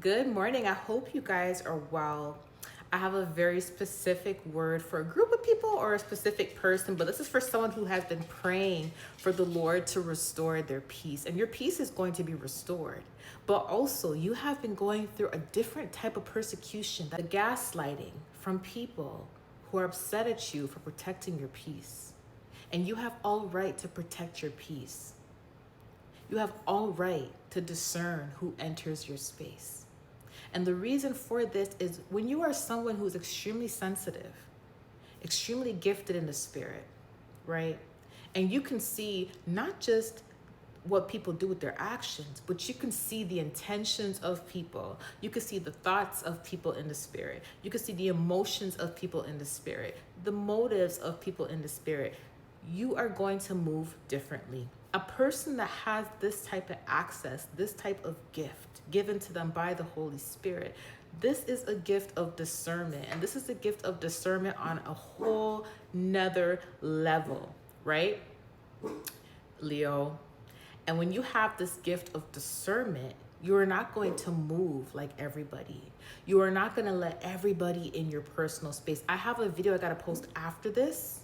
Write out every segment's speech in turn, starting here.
Good morning. I hope you guys are well. I have a very specific word for a group of people or a specific person, but this is for someone who has been praying for the Lord to restore their peace. And your peace is going to be restored. But also, you have been going through a different type of persecution, the gaslighting from people who are upset at you for protecting your peace. And you have all right to protect your peace. You have all right to discern who enters your space. And the reason for this is when you are someone who's extremely sensitive, extremely gifted in the spirit, right? And you can see not just what people do with their actions, but you can see the intentions of people. You can see the thoughts of people in the spirit. You can see the emotions of people in the spirit, the motives of people in the spirit. You are going to move differently. A person that has this type of access, this type of gift given to them by the Holy Spirit, this is a gift of discernment. And this is a gift of discernment on a whole nother level, right? Leo. And when you have this gift of discernment, you are not going to move like everybody. You are not going to let everybody in your personal space. I have a video I got to post after this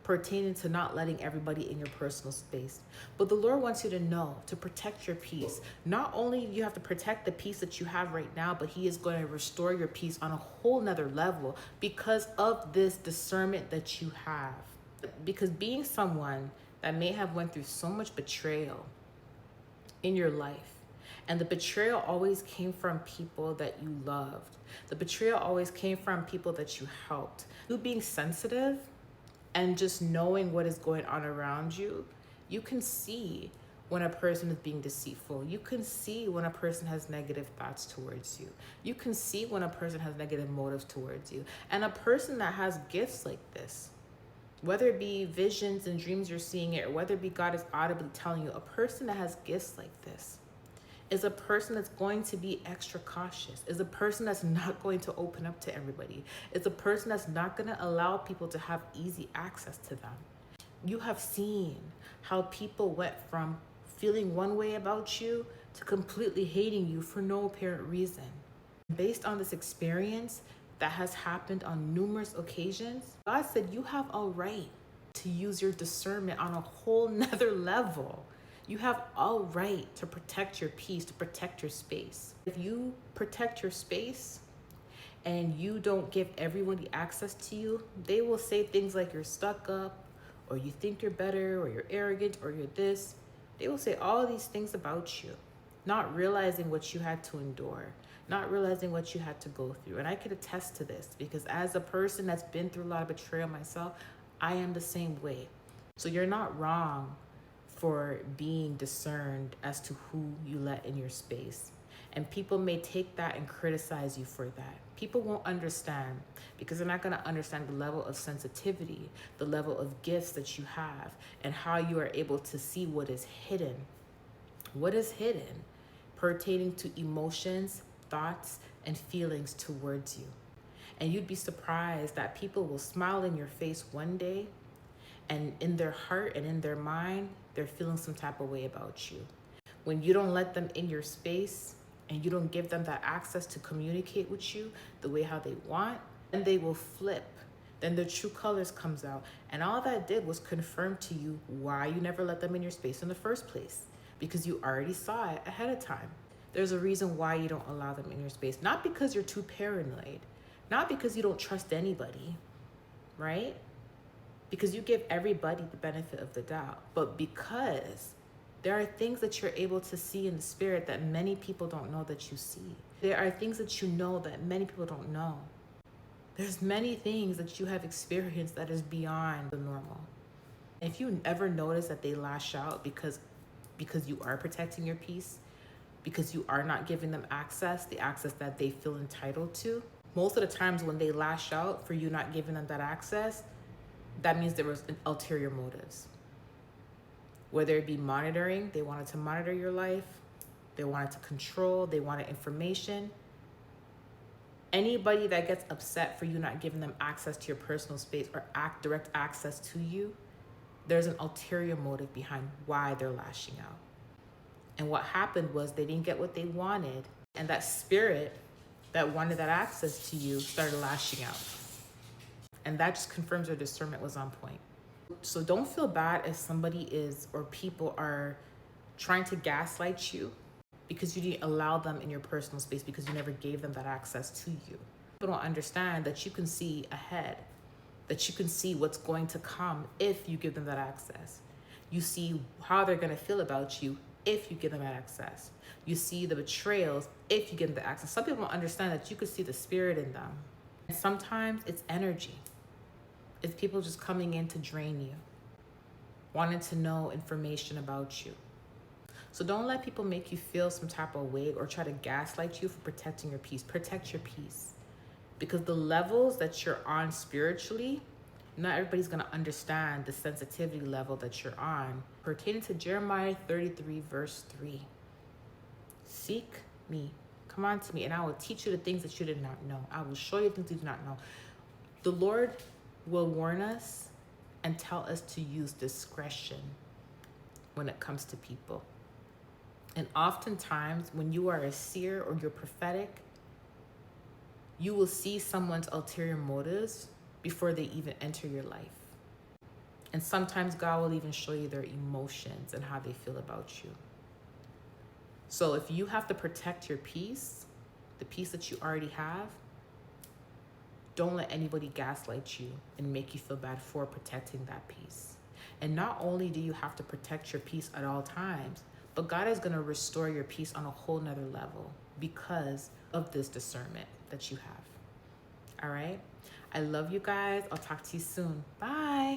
pertaining to not letting everybody in your personal space. But the Lord wants you to know to protect your peace. Not only do you have to protect the peace that you have right now, but He is going to restore your peace on a whole nother level because of this discernment that you have. Because being someone that may have went through so much betrayal in your life, and the betrayal always came from people that you loved. The betrayal always came from people that you helped. You being sensitive and just knowing what is going on around you, you can see when a person is being deceitful. You can see when a person has negative thoughts towards you. You can see when a person has negative motives towards you. And a person that has gifts like this, whether it be visions and dreams you're seeing it, or whether it be God is audibly telling you, a person that has gifts like this is a person that's going to be extra cautious, is a person that's not going to open up to everybody, is a person that's not going to allow people to have easy access to them. You have seen how people went from feeling one way about you to completely hating you for no apparent reason. Based on this experience that has happened on numerous occasions, God said you have a right to use your discernment on a whole nother level. You have all right to protect your peace, to protect your space. If you protect your space and you don't give everyone the access to you, they will say things like you're stuck up, or you think you're better, or you're arrogant, or you're this. They will say all these things about you, not realizing what you had to endure, not realizing what you had to go through. And I could attest to this because as a person that's been through a lot of betrayal myself, I am the same way. So you're not wrong for being discerned as to who you let in your space. And people may take that and criticize you for that. People won't understand because they're not going to understand the level of sensitivity, the level of gifts that you have, and how you are able to see what is hidden. What is hidden pertaining to emotions, thoughts, and feelings towards you. And you'd be surprised that people will smile in your face one day, and in their heart and in their mind, they're feeling some type of way about you. When you don't let them in your space and you don't give them that access to communicate with you the way how they want, then they will flip. Then their true colors comes out. And all that did was confirm to you why you never let them in your space in the first place, because you already saw it ahead of time. There's a reason why you don't allow them in your space. Not because you're too paranoid, not because you don't trust anybody, right? Because you give everybody the benefit of the doubt, but because there are things that you're able to see in the spirit that many people don't know that you see. There are things that you know that many people don't know. There's many things that you have experienced that is beyond the normal. If you ever notice that they lash out because you are protecting your peace, because you are not giving them access, the access that they feel entitled to, most of the times when they lash out for you not giving them that access, that means there was ulterior motives. Whether it be monitoring, they wanted to monitor your life, they wanted to control, they wanted information. Anybody that gets upset for you not giving them access to your personal space or direct access to you, there's an ulterior motive behind why they're lashing out. And what happened was they didn't get what they wanted. And that spirit that wanted that access to you started lashing out. And that just confirms your discernment was on point. So don't feel bad if somebody is or people are trying to gaslight you because you didn't allow them in your personal space, because you never gave them that access to you. People don't understand that you can see ahead, that you can see what's going to come if you give them that access. You see how they're going to feel about you if you give them that access. You see the betrayals if you give them the access. Some people don't understand that you could see the spirit in them. And sometimes it's energy. It's people just coming in to drain you, wanting to know information about you. So don't let people make you feel some type of way or try to gaslight you for protecting your peace. Protect your peace. Because the levels that you're on spiritually, not everybody's going to understand the sensitivity level that you're on. Pertaining to Jeremiah 33, verse 3. Seek me. Come on to me, and I will teach you the things that you did not know. I will show you things you do not know. The Lord will warn us and tell us to use discretion when it comes to people. And oftentimes, when you are a seer or you're prophetic, you will see someone's ulterior motives before they even enter your life. And sometimes God will even show you their emotions and how they feel about you. So if you have to protect your peace, the peace that you already have, don't let anybody gaslight you and make you feel bad for protecting that peace. And not only do you have to protect your peace at all times, but God is going to restore your peace on a whole nother level because of this discernment that you have. All right? I love you guys. I'll talk to you soon. Bye.